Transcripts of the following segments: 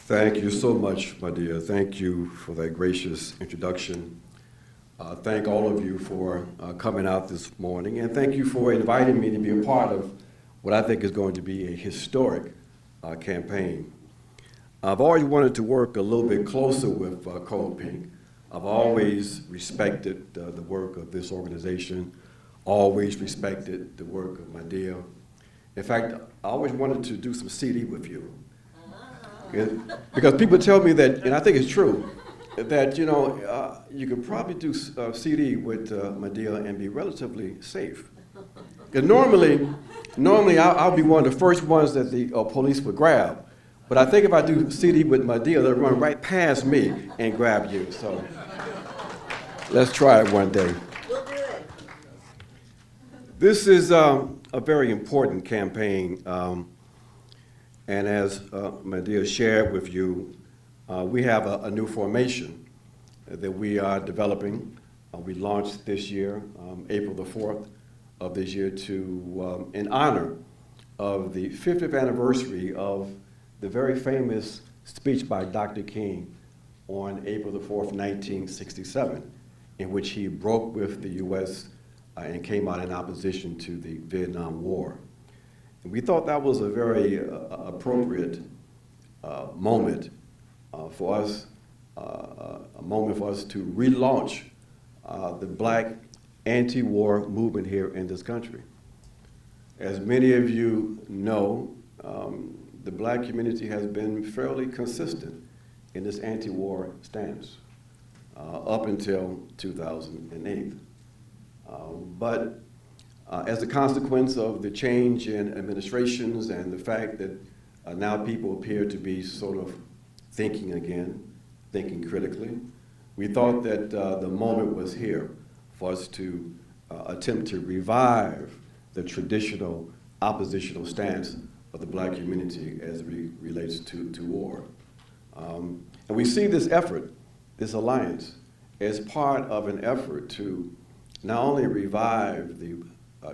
Thank you so much, my dear. Thank you for that gracious introduction. Thank all of you for coming out this morning, and thank you for inviting me to be a part of what I think is going to be a historic campaign. I've always wanted to work a little bit closer with Cold Pink. I've always respected the work of this organization, always respected the work of my dear. In fact, I always wanted to do some CD with you. Because people tell me that, and I think it's true, that you could probably do CD with Medea and be relatively safe. And normally I'll be one of the first ones that the police would grab. But I think if I do CD with Medea, they'll run right past me and grab you. So let's try it one day. We'll do it. This is a very important campaign. And as Medea shared with you, we have a new formation that we are developing. We launched this year, April the 4th of this year, in honor of the 50th anniversary of the very famous speech by Dr. King on April the 4th, 1967, in which he broke with the U.S. And came out in opposition to the Vietnam War. And we thought that was a very appropriate moment for us, a moment for us to relaunch the black anti-war movement here in this country. As many of you know, the black community has been fairly consistent in this anti-war stance up until 2008. But as a consequence of the change in administrations and the fact that now people appear to be sort of thinking again, thinking critically, we thought that the moment was here for us to attempt to revive the traditional oppositional stance of the black community as it relates to war. And we see this effort, this alliance, as part of an effort to not only revive the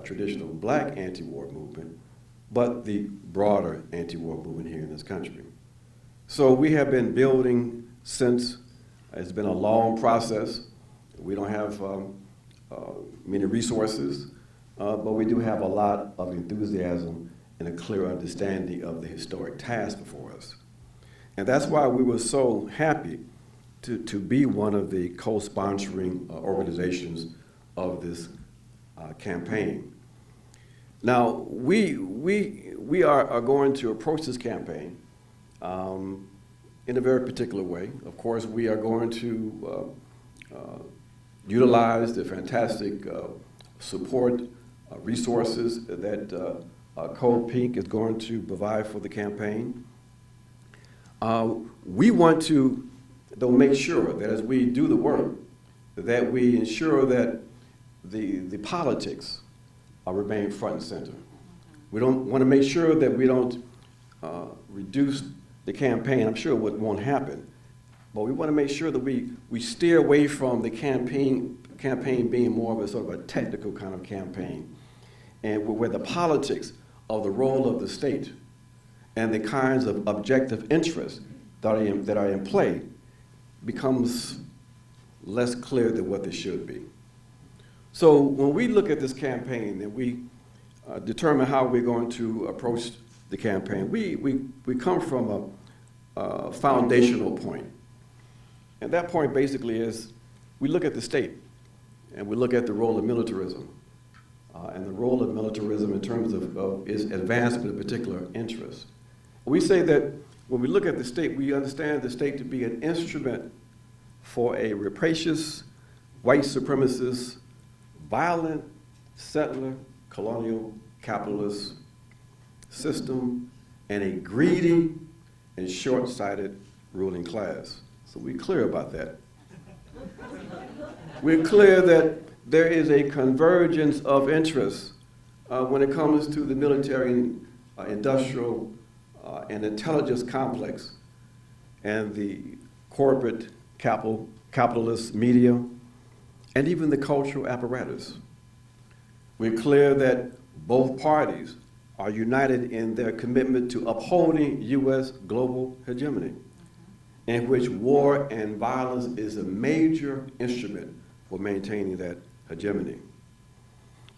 traditional black anti-war movement, but the broader anti-war movement here in this country. So we have been building since. It's been a long process. We don't have many resources, but we do have a lot of enthusiasm and a clear understanding of the historic task before us. And that's why we were so happy to be one of the co-sponsoring organizations of this campaign. Now, we are going to approach this campaign in a very particular way. Of course, we are going to utilize the fantastic support resources that Cold Pink is going to provide for the campaign. We want to, though, make sure that as we do the work, that we ensure that the politics remain front and center. We don't want to make sure that we don't reduce the campaign. I'm sure it won't happen, but we want to make sure that we steer away from the campaign being more of a sort of a technical kind of campaign, and where the politics of the role of the state and the kinds of objective interests that are in play becomes less clear than what they should be. So when we look at this campaign and we determine how we're going to approach the campaign, we come from a foundational point. And that point basically is we look at the state and we look at the role of militarism and the role of militarism in terms of its advancement of particular interests. We say that when we look at the state, we understand the state to be an instrument for a rapacious, white supremacist, violent, settler, colonial, capitalist system, and a greedy and short-sighted ruling class. So we're clear about that. We're clear that there is a convergence of interests when it comes to the military, industrial, and intelligence complex and the corporate capitalist media, and even the cultural apparatus. We're clear that both parties are united in their commitment to upholding U.S. global hegemony. in which war and violence is a major instrument for maintaining that hegemony.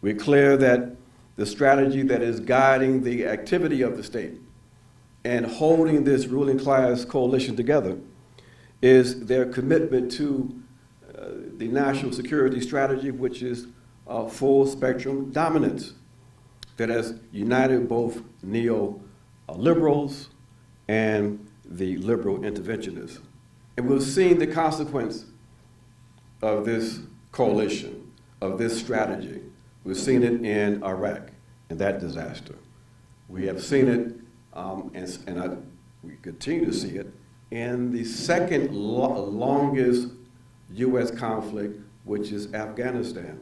We're clear that the strategy that is guiding the activity of the state and holding this ruling class coalition together is their commitment to the national security strategy, which is full spectrum dominance that has united both neo-liberals and the liberal interventionists. And we've seen the consequence of this coalition, of this strategy. We've seen it in Iraq and that disaster. We have seen it, we continue to see it, in the second longest U.S. conflict, which is Afghanistan.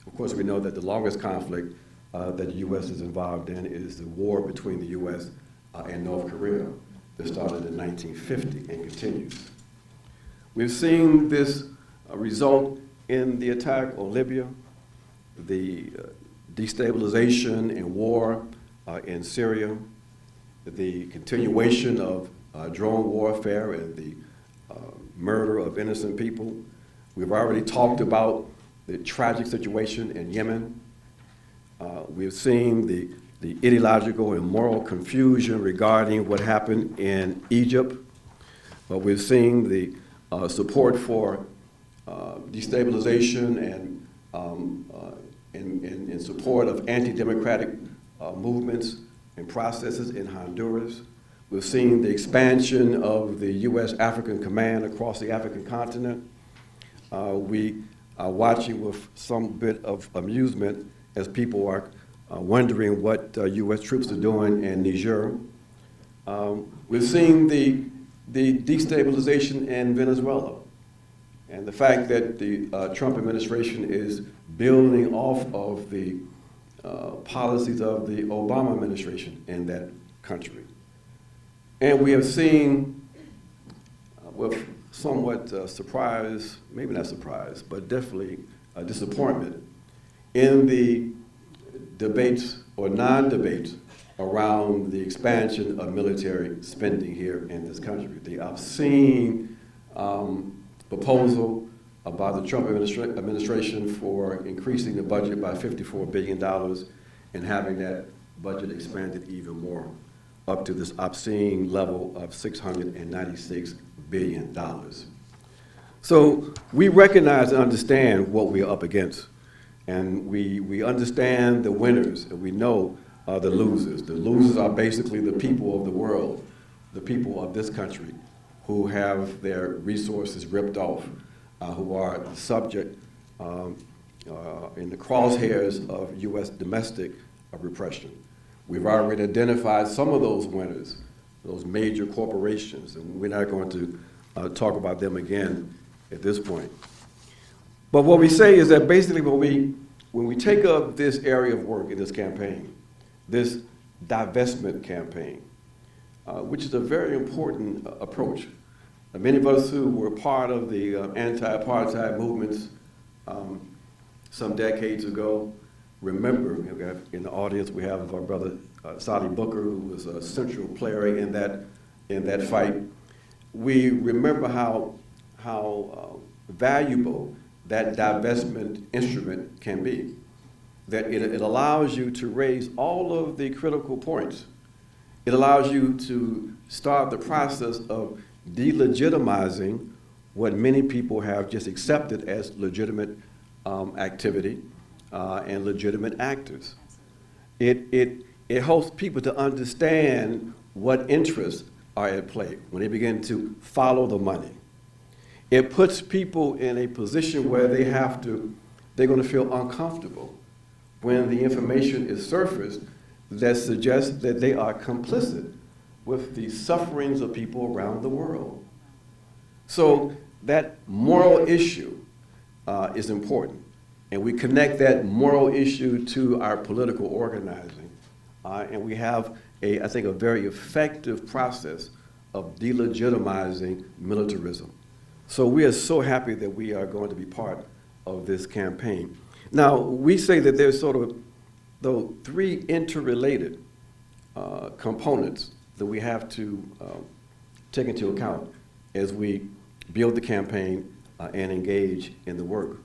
Of course, we know that the longest conflict that the U.S. is involved in is the war between the U.S. And North Korea that started in 1950 and continues. We've seen this result in the attack on Libya, the destabilization and war in Syria, the continuation of drone warfare and the murder of innocent people. We've already talked about the tragic situation in Yemen. We've seen the ideological and moral confusion regarding what happened in Egypt. We've seen the support for destabilization and in support of anti-democratic movements and processes in Honduras. We've seen the expansion of the U.S. African Command across the African continent. We are watching with some bit of amusement as people are wondering what U.S. troops are doing in Niger. We've seen the destabilization in Venezuela and the fact that the Trump administration is building off of the policies of the Obama administration in that country. And we have seen, with somewhat surprise, maybe not surprise, but definitely disappointment in the debates or non-debates around the expansion of military spending here in this country. The obscene proposal by the Trump administration for increasing the budget by $54 billion and having that budget expanded even more, up to this obscene level of $696 billion. So we recognize and understand what we are up against. And we understand the winners, and we know the losers. The losers are basically the people of the world, the people of this country, who have their resources ripped off, who are subject in the crosshairs of U.S. domestic repression. We've already identified some of those winners, those major corporations, and we're not going to talk about them again at this point. But what we say is that basically when we take up this area of work in this campaign, this divestment campaign, which is a very important approach. Many of us who were part of the anti-apartheid movements some decades ago remember, in the audience we have our brother Sadi Booker, who was a central player in that fight. We remember how valuable that divestment instrument can be, that it allows you to raise all of the critical points. It allows you to start the process of delegitimizing what many people have just accepted as legitimate activity and legitimate actors. It helps people to understand what interests are at play when they begin to follow the money. It puts people in a position where they're going to feel uncomfortable when the information is surfaced that suggests that they are complicit with the sufferings of people around the world. So that moral issue is important, and we connect that moral issue to our political organizing, and we have, I think, a very effective process of delegitimizing militarism. So we are so happy that we are going to be part of this campaign. Now, we say that there's sort of three interrelated components that we have to take into account as we build the campaign and engage in the work.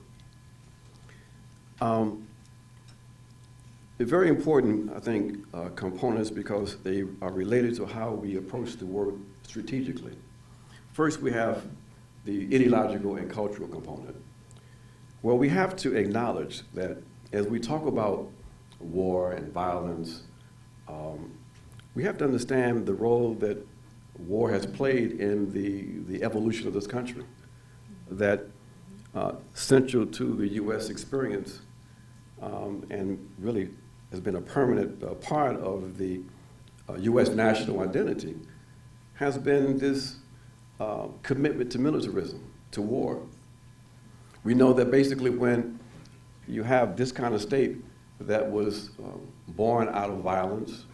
They're very important, I think, components because they are related to how we approach the work strategically. First, we have the ideological and cultural component. Well, we have to acknowledge that as we talk about war and violence, we have to understand the role that war has played in the evolution of this country. That central to the U.S. experience and really has been a permanent part of the U.S. national identity has been this commitment to militarism, to war. We know that basically when you have this kind of state that was born out of violence,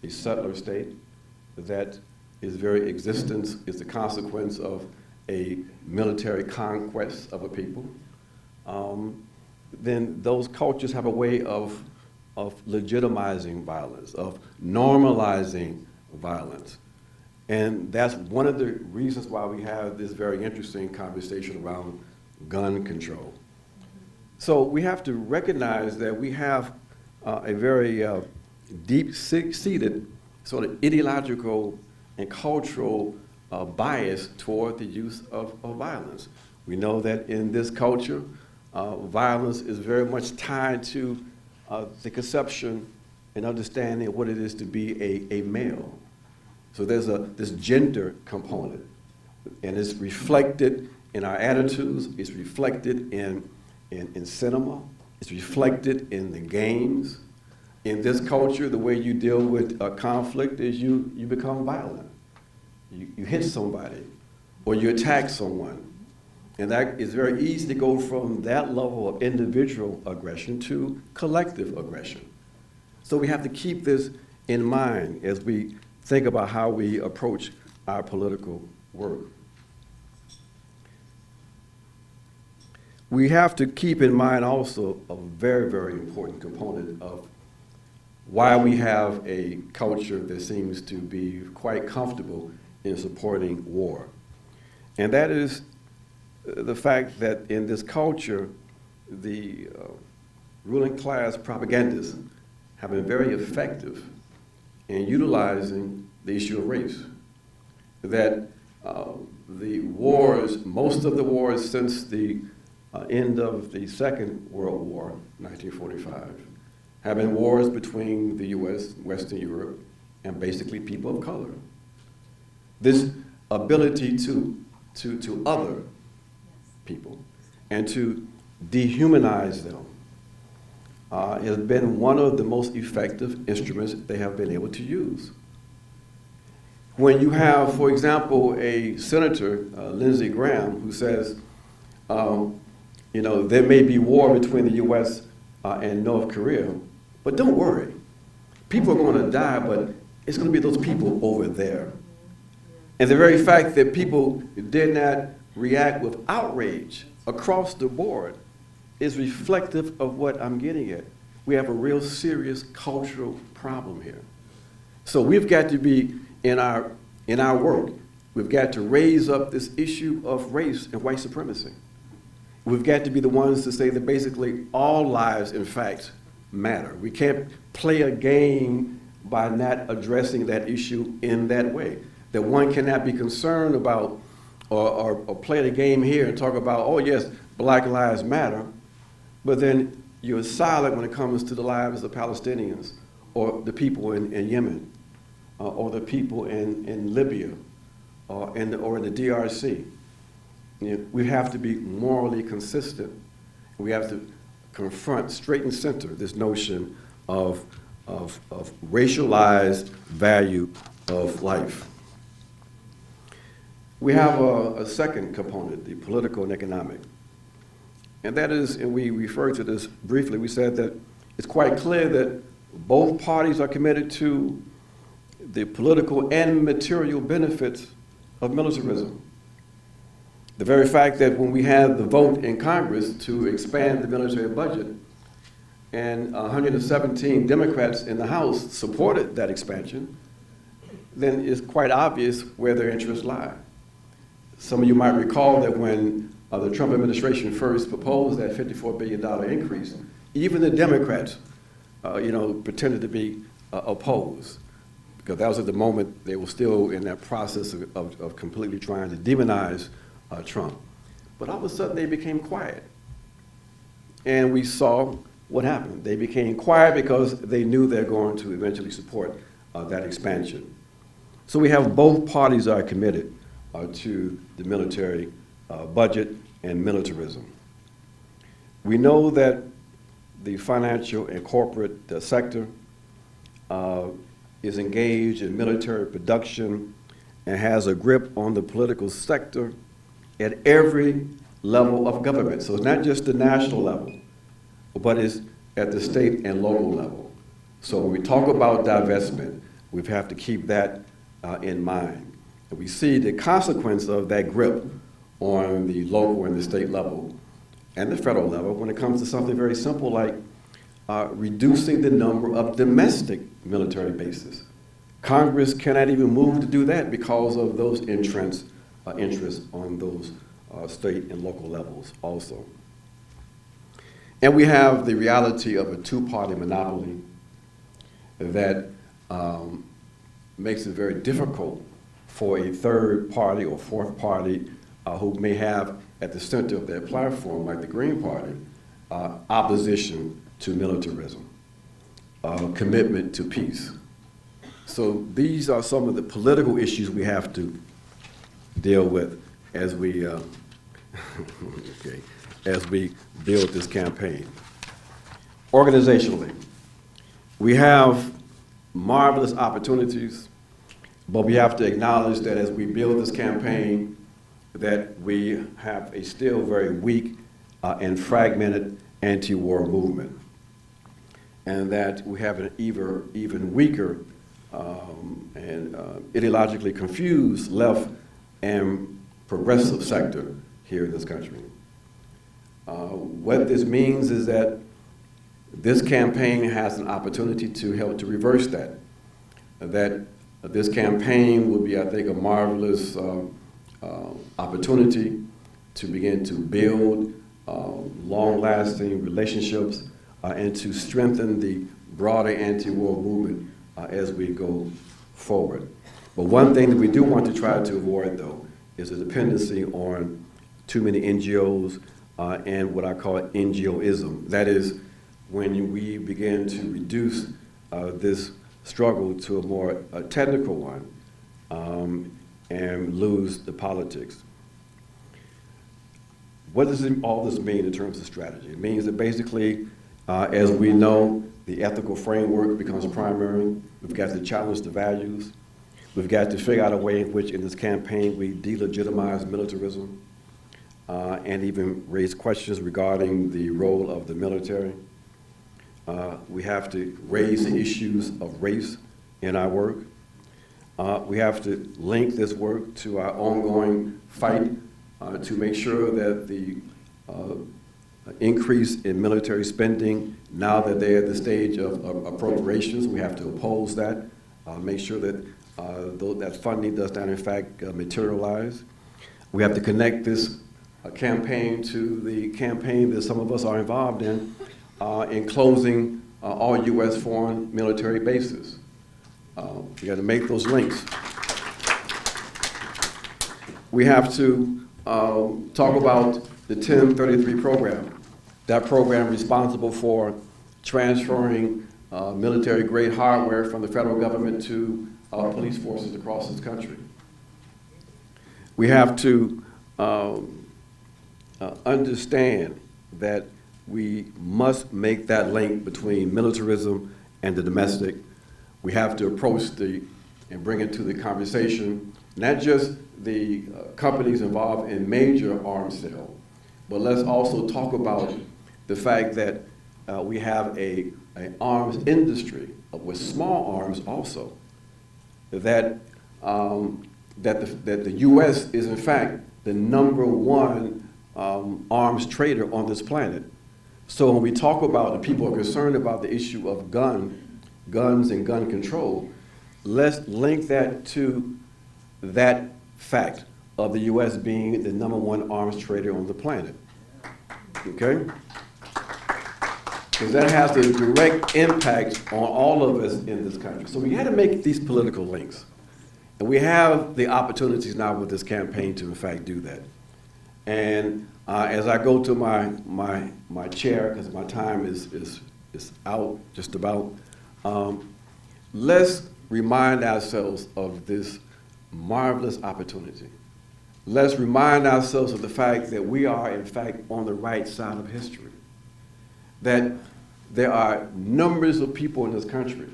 a settler state, that its very existence is the consequence of a military conquest of a people, then those cultures have a way of legitimizing violence, of normalizing violence. And that's one of the reasons why we have this very interesting conversation around gun control. So we have to recognize that we have a very deep-seated sort of ideological and cultural bias toward the use of violence. We know that in this culture, violence is very much tied to the conception and understanding of what it is to be a male. So there's this gender component, and it's reflected in our attitudes, it's reflected in cinema, it's reflected in the games. In this culture, the way you deal with conflict is you become violent. You hit somebody, or you attack someone. And that is very easy to go from that level of individual aggression to collective aggression. So we have to keep this in mind as we think about how we approach our political work. We have to keep in mind also a very, very important component of why we have a culture that seems to be quite comfortable in supporting war. And that is the fact that in this culture, the ruling class propagandists have been very effective in utilizing the issue of race. That the wars, most of the wars since the end of the Second World War, 1945, have been wars between the U.S., Western Europe, and basically people of color. This ability to other people and to dehumanize them has been one of the most effective instruments they have been able to use. When you have, for example, a Senator, Lindsey Graham, who says, there may be war between the U.S. And North Korea, but don't worry. People are going to die, but it's going to be those people over there. And the very fact that people did not react with outrage across the board is reflective of what I'm getting at. We have a real serious cultural problem here. So we've got to be, in our work, we've got to raise up this issue of race and white supremacy. We've got to be the ones to say that basically all lives, in fact, matter. We can't play a game by not addressing that issue in that way. That one cannot be concerned about or play the game here and talk about, oh yes, Black lives matter, but then you're silent when it comes to the lives of Palestinians or the people in Yemen or the people in Libya or in the DRC. We have to be morally consistent. We have to confront straight and center this notion of racialized value of life. We have a second component, the political and economic. And that is, and we referred to this briefly, we said that it's quite clear that both parties are committed to the political and material benefits of militarism. The very fact that when we had the vote in Congress to expand the military budget, and 117 Democrats in the House supported that expansion, then it's quite obvious where their interests lie. Some of you might recall that when the Trump administration first proposed that $54 billion increase, even the Democrats, pretended to be opposed, because that was at the moment they were still in that process of completely trying to demonize Trump. But all of a sudden they became quiet. And we saw what happened. They became quiet because they knew they're going to eventually support that expansion. So we have both parties are committed to the military budget and militarism. We know that the financial and corporate sector is engaged in military production and has a grip on the political sector at every level of government. So it's not just the national level, but it's at the state and local level. So when we talk about divestment, we have to keep that in mind. And we see the consequence of that grip on the local and the state level and the federal level when it comes to something very simple like reducing the number of domestic military bases. Congress cannot even move to do that because of those interests on those state and local levels also. And we have the reality of a two-party monopoly that makes it very difficult for a third party or fourth party who may have at the center of their platform, like the Green Party, opposition to militarism, commitment to peace. So these are some of the political issues we have to deal with as we as we build this campaign. Organizationally, we have marvelous opportunities, but we have to acknowledge that as we build this campaign, that we have a still very weak and fragmented anti-war movement, and that we have an even weaker and ideologically confused left and progressive sector here in this country. What this means is that this campaign has an opportunity to help to reverse that. That this campaign will be, I think, a marvelous opportunity to begin to build long-lasting relationships and to strengthen the broader anti-war movement as we go forward. But one thing that we do want to try to avoid, though, is a dependency on too many NGOs and what I call NGOism. That is, when we begin to reduce this struggle to a more technical one and lose the politics. What does all this mean in terms of strategy? It means that basically, as we know, the ethical framework becomes primary. We've got to challenge the values. We've got to figure out a way in which in this campaign we delegitimize militarism and even raise questions regarding the role of the military. We have to raise the issues of race in our work. We have to link this work to our ongoing fight to make sure that the increase in military spending, now that they're at the stage of appropriations, we have to oppose that, make sure that that funding does not in fact materialize. We have to connect this campaign to the campaign that some of us are involved in closing all U.S. foreign military bases. We got to make those links. We have to talk about the 1033 program. That program responsible for transferring military-grade hardware from the federal government to police forces across this country. We have to understand that we must make that link between militarism and the domestic. We have to approach and bring into the conversation not just the companies involved in major arms sale, but let's also talk about the fact that we have an arms industry with small arms also, that the U.S. is in fact the #1 arms trader on this planet. So when we talk about, and people are concerned about the issue of guns and gun control, let's link that to that fact of the U.S. being the #1 arms trader on the planet. Okay? Because that has a direct impact on all of us in this country. So we had to make these political links. And we have the opportunities now with this campaign to, in fact, do that. And as I go to my chair, because my time is out just about, let's remind ourselves of this marvelous opportunity. Let's remind ourselves of the fact that we are, in fact, on the right side of history. That there are numbers of people in this country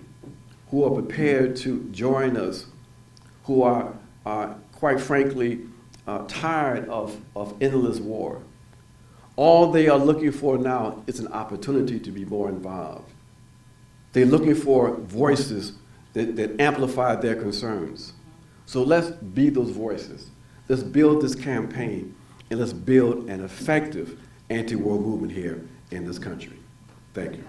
who are prepared to join us, who are quite frankly, tired of endless war. All they are looking for now is an opportunity to be more involved. They're looking for voices that amplify their concerns. So let's be those voices. Let's build this campaign, and let's build an effective anti-war movement here in this country. Thank you.